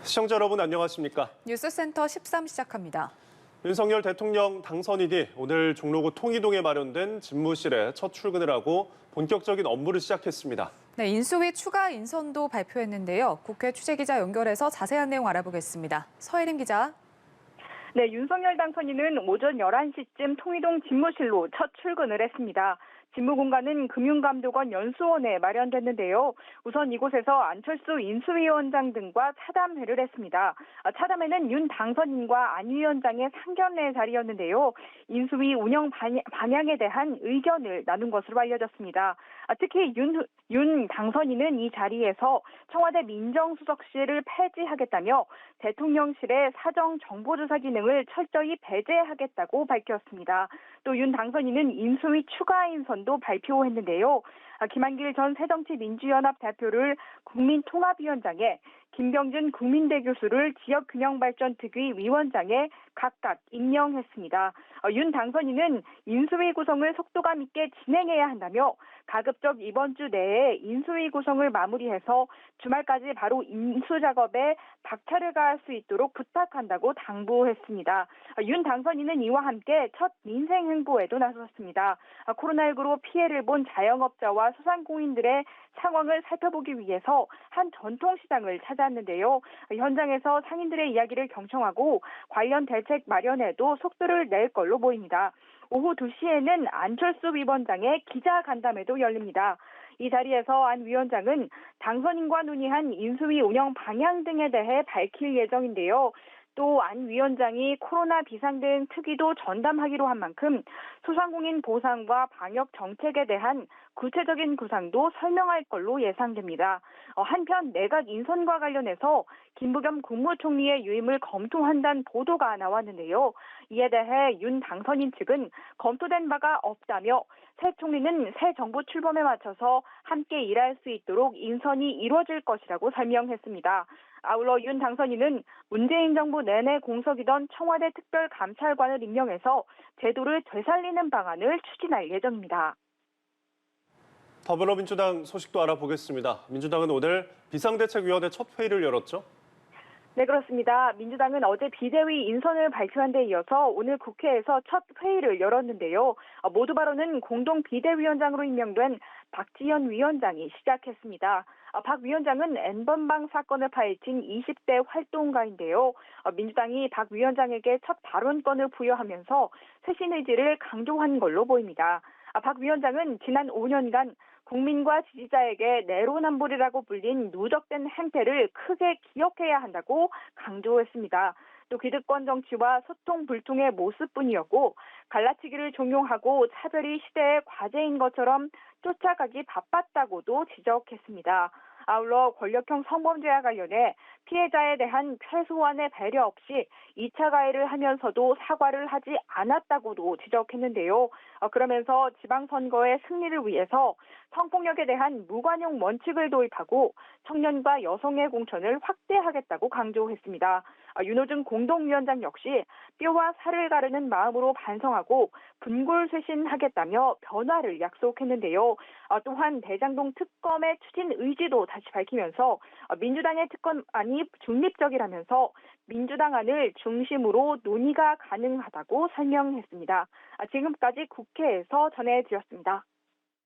시청자 여러분 안녕하십니까? 뉴스센터 13 시작합니다. 윤석열 대통령 당선인 뒤 오늘 종로구 통이동에 마련된 집무실에 첫 출근을 하고 본격적인 업무를 시작했습니다. 네, 인수위 추가 인선도 발표했는데요. 국회 취재기자 연결해서 자세한 내용 알아보겠습니다. 서혜림 기자. 네, 윤석열 당선인은 오전 11시쯤 통이동 집무실로 첫 출근을 했습니다. 집무 공간은 금융감독원 연수원에 마련됐는데요. 우선 이곳에서 안철수 인수위원장 등과 차담회를 했습니다. 차담회는 윤 당선인과 안 위원장의 상견례 자리였는데요. 인수위 운영 방향에 대한 의견을 나눈 것으로 알려졌습니다. 특히 윤 당선인은 이 자리에서 청와대 민정수석실을 폐지하겠다며 대통령실의 사정정보조사 기능을 철저히 배제하겠다고 밝혔습니다. 또 윤 당선인은 인수위 추가 인선도 발표했는데요. 김한길 전 새정치민주연합 대표를 국민통합위원장에, 김병준 국민대 교수를 지역균형발전특위 위원장에 각각 임명했습니다. 윤 당선인은 인수위 구성을 속도감 있게 진행해야 한다며 가급적 이번 주 내에 인수위 구성을 마무리해서 주말까지 바로 인수 작업에 박차를 가할 수 있도록 부탁한다고 당부했습니다. 윤 당선인은 이와 함께 첫 민생 행보에도 나섰습니다. 코로나19로 피해를 본 자영업자와 소상공인들의 상황을 살펴보기 위해서 한 전통시장을 찾았는데요. 현장에서 상인들의 이야기를 경청하고 관련 대책 마련에도 속도를 낼 걸로 보입니다. 오후 2시에는 안철수 위원장의 기자간담회도 열립니다. 이 자리에서 안 위원장은 당선인과 논의한 인수위 운영 방향 등에 대해 밝힐 예정인데요. 또 안 위원장이 코로나 비상대응 특위도 전담하기로 한 만큼 소상공인 보상과 방역 정책에 대한 구체적인 구상도 설명할 걸로 예상됩니다. 한편 내각 인선과 관련해서 김부겸 국무총리의 유임을 검토한다는 보도가 나왔는데요. 이에 대해 윤 당선인 측은 검토된 바가 없다며 새 총리는 새 정부 출범에 맞춰서 함께 일할 수 있도록 인선이 이루어질 것이라고 설명했습니다. 아울러 윤 당선인은 문재인 정부 내내 공석이던 청와대 특별감찰관을 임명해서 제도를 되살리는 방안을 추진할 예정입니다. 더불어민주당 소식도 알아보겠습니다. 민주당은 오늘 비상대책위원회 첫 회의를 열었죠? 네, 그렇습니다. 민주당은 어제 비대위 인선을 발표한 데 이어서 오늘 국회에서 첫 회의를 열었는데요. 모두 발언은 공동 비대위원장으로 임명된 박지현 위원장이 시작했습니다. 박 위원장은 N번방 사건을 파헤친 20대 활동가인데요. 민주당이 박 위원장에게 첫 발언권을 부여하면서 쇄신 의지를 강조한 걸로 보입니다. 박 위원장은 지난 5년간 국민과 지지자에게 내로남불이라고 불린 누적된 행태를 크게 기억해야 한다고 강조했습니다. 또 기득권 정치와 소통 불통의 모습뿐이었고 갈라치기를 종용하고 차별이 시대의 과제인 것처럼 쫓아가기 바빴다고도 지적했습니다. 아울러 권력형 성범죄와 관련해 피해자에 대한 최소한의 배려 없이 2차 가해를 하면서도 사과를 하지 않았다고도 지적했는데요. 그러면서 지방선거의 승리를 위해서 성폭력에 대한 무관용 원칙을 도입하고 청년과 여성의 공천을 확대하겠다고 강조했습니다. 윤호중 공동위원장 역시 뼈와 살을 가르는 마음으로 반성하고 분골쇄신하겠다며 변화를 약속했는데요. 또한 대장동 특검의 추진 의지도 다시 밝히면서 민주당의 특검안이 중립적이라면서 민주당 안을 중심으로 논의가 가능하다고 설명했습니다. 지금까지 국회에서 전해드렸습니다.